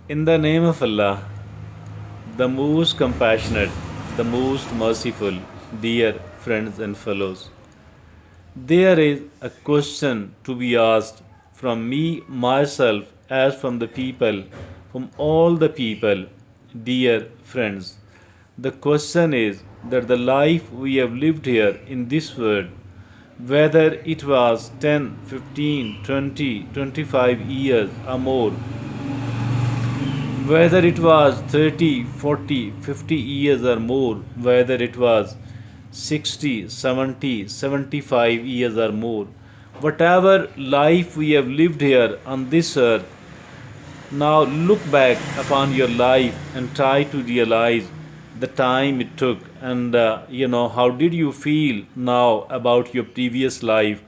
In the name of Allah, the most compassionate, the most merciful, dear friends and fellows, there is a question to be asked from me, myself, as from the people, from all the people, dear friends. The question is that the life we have lived here in this world, whether it was 10, 15, 20, 25 years or more, whether it was 30, 40, 50 years or more, whether it was 60, 70, 75 years or more, whatever life we have lived here on this earth, now look back upon your life and try to realize the time it took and how did you feel now about your previous life.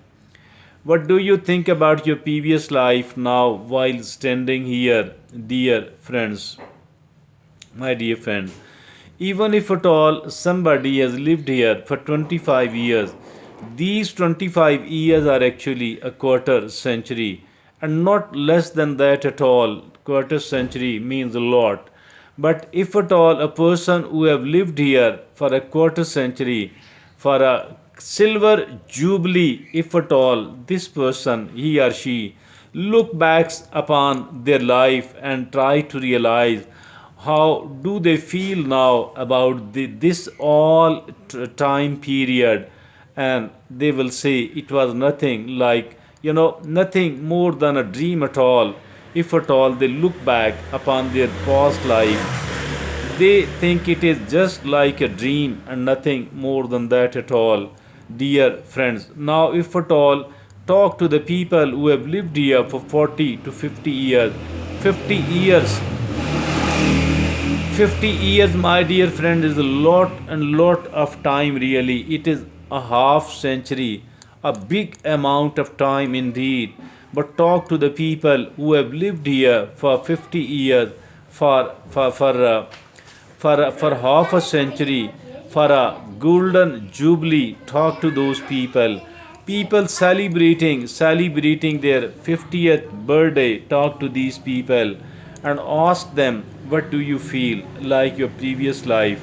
What do you think about your previous life now while standing here, dear friends? My dear friend, even if at all somebody has lived here for 25 years, these 25 years are actually a quarter century and not less than that at all. Quarter century means a lot. But if at all a person who have lived here for a quarter century, for a silver jubilee, if at all this person, he or she, look back upon their life and try to realize how do they feel now about this all time period, and they will say it was nothing like, nothing more than a dream at all. If at all they look back upon their past life, they think it is just like a dream and nothing more than that at all, dear friends. Now, if at all, talk to the people who have lived here for 40 to 50 years. 50 years 50 years, my dear friend, is a lot and lot of time, really. It is a half century, a big amount of time indeed. But talk to the people who have lived here for 50 years, for half a century, for a golden jubilee. Talk to those people. People celebrating their 50th birthday. Talk to these people and ask them, what do you feel like your previous life?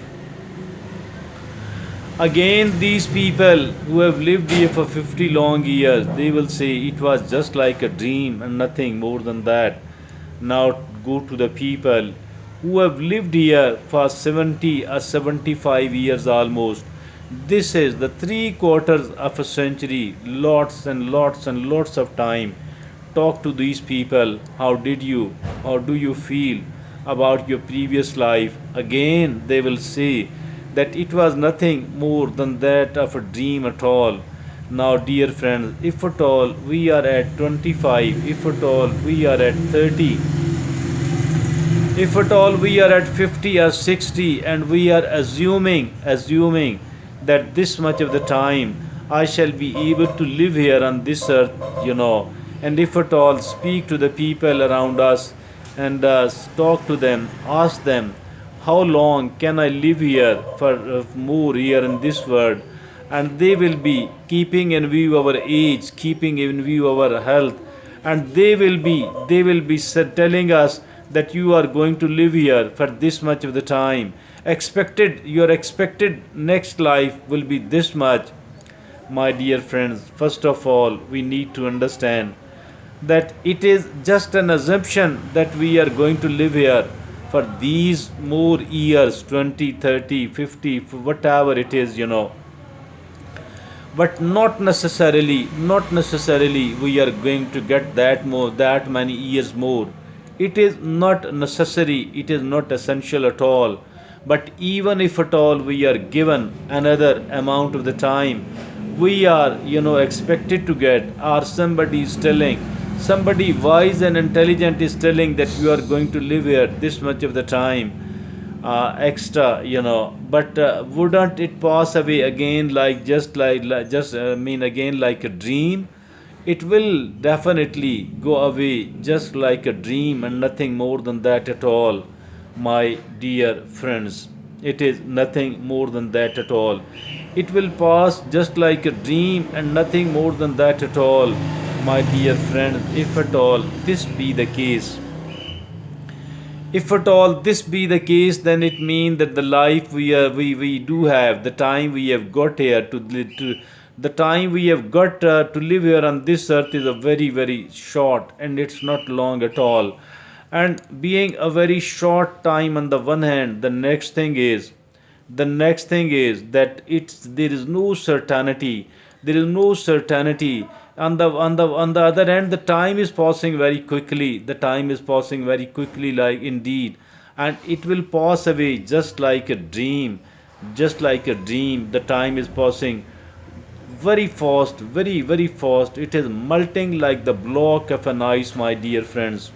Again, these people who have lived here for 50 long years, they will say it was just like a dream and nothing more than that. Now go to the people who have lived here for 70 or 75 years almost. This is the three quarters of a century, lots and lots and lots of time. Talk to these people. How did you, or do you feel about your previous life? Again, they will say that it was nothing more than that of a dream at all. Now, dear friends, if at all we are at 25, if at all we are at 30, if at all we are at 50 or 60, and we are assuming that this much of the time I shall be able to live here on this earth, and if at all speak to the people around us and talk to them, ask them, how long can I live here for more here in this world? And they will be keeping in view our age, keeping in view our health, and they will be telling us that you are going to live here for this much of the time. Your expected next life will be this much. My dear friends, first of all, we need to understand that it is just an assumption that we are going to live here for these more years, 20, 30, 50, whatever it is, but not necessarily we are going to get that many years more. It is not necessary, it is not essential at all. But even if at all we are given another amount of the time, we are expected to get, or somebody is telling, somebody wise and intelligent is telling that you are going to live here this much of the time extra, but wouldn't it pass away again, like just again like a dream? It will definitely go away just like a dream and nothing more than that at all, my dear friends. It is nothing more than that at all. It will pass just like a dream and nothing more than that at all, my dear friends. If at all this be the case, If at all this be the case, then it means that the life we do have, the time we have got here to the time we have got to live here on this earth is a very short, and it's not long at all. And being a very short time on the one hand, the next thing is that it's there is no certainty, on the other hand, the time is passing very quickly, like indeed, and it will pass away just like a dream. The time is passing very fast, very fast. It is melting like the block of an ice, my dear friends.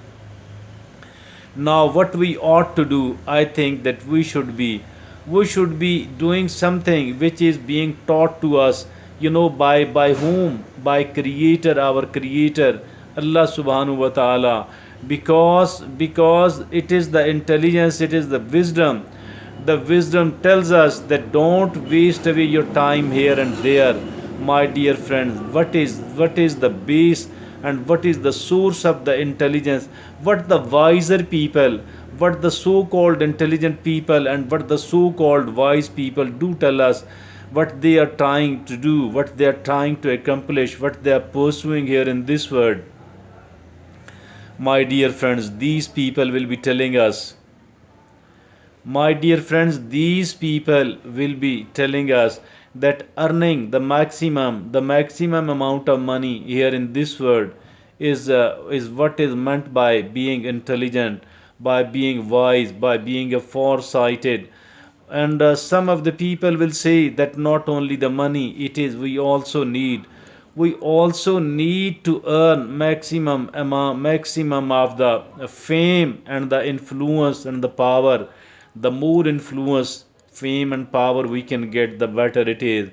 Now what we ought to do, I think that we should be doing something which is being taught to us, by whom? By creator, our creator, Allah subhanahu wa ta'ala. Because it is the intelligence, it is the wisdom. The wisdom tells us that don't waste away your time here and there, my dear friends. What is the base, and what is the source of the intelligence? What the wiser people, what the so called intelligent people, and what the so called wise people do tell us, what they are trying to do, what they are trying to accomplish, what they are pursuing here in this world. My dear friends, these people will be telling us, my dear friends, these people will be telling us that earning the maximum amount of money here in this world is what is meant by being intelligent, by being wise, by being a foresighted. And some of the people will say that not only the money, it is we also need to earn maximum of the fame and the influence and the power. The more influence, fame and power we can get, the better it is.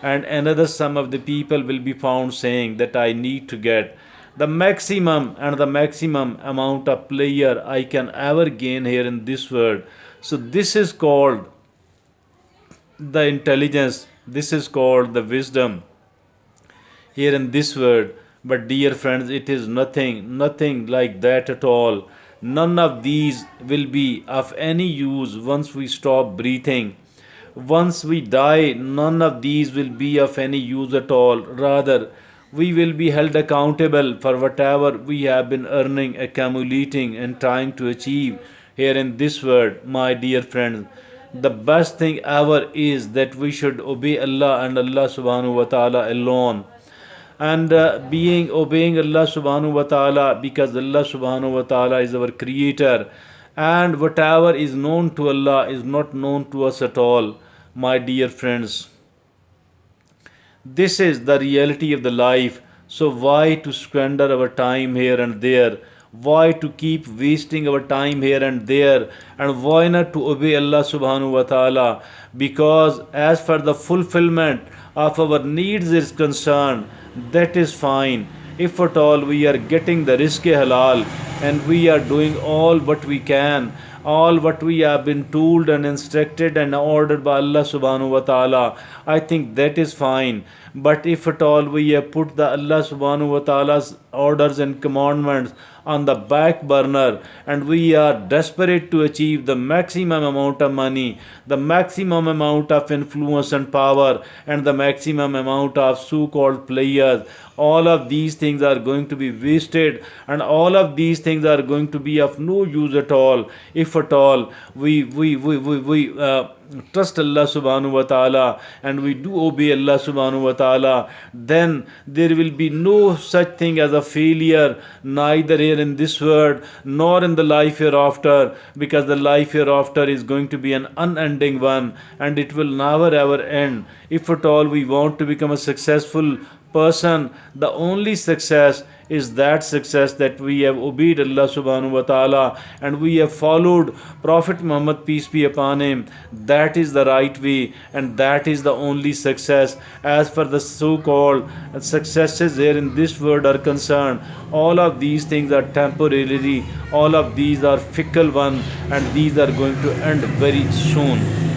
And another some of the people will be found saying that I need to get the maximum amount of player I can ever gain here in this world. So this is called the intelligence, this is called the wisdom here in this world. But dear friends, it is nothing like that at all. None of these will be of any use once we stop breathing. Once we die, none of these will be of any use at all. Rather, we will be held accountable for whatever we have been earning, accumulating, and trying to achieve here in this world, my dear friends. The best thing ever is that we should obey Allah and Allah subhanahu wa ta'ala alone, and being obeying Allah subhanahu wa ta'ala, because Allah subhanahu wa ta'ala is our creator, and whatever is known to Allah is not known to us at all, my dear friends. This is the reality of the life. So why to squander our time here and there? Why to keep wasting our time here and there? And why not to obey Allah subhanahu wa ta'ala? Because as for the fulfillment of our needs is concerned, that is fine. If at all we are getting the rizq halal, and we are doing all what we can, all what we have been told and instructed and ordered by Allah subhanahu wa ta'ala, I think that is fine. But if at all we have put the Allah subhanahu wa ta'ala's orders and commandments on the back burner, and we are desperate to achieve the maximum amount of money, the maximum amount of influence and power, and the maximum amount of so-called players, all of these things are going to be wasted, and all of these things are going to be of no use at all. If at all we trust Allah subhanahu wa ta'ala, and we do obey Allah subhanahu wa ta'ala, then there will be no such thing as a failure, neither here in this world nor in the life hereafter, because the life hereafter is going to be an unending one, and it will never ever end. If at all we want to become a successful person, the only success is that success that we have obeyed Allah subhanahu wa ta'ala, and we have followed Prophet Muhammad, peace be upon him. That is the right way, and that is the only success. As for the so-called successes here in this world are concerned, all of these things are temporary, all of these are fickle one, and these are going to end very soon.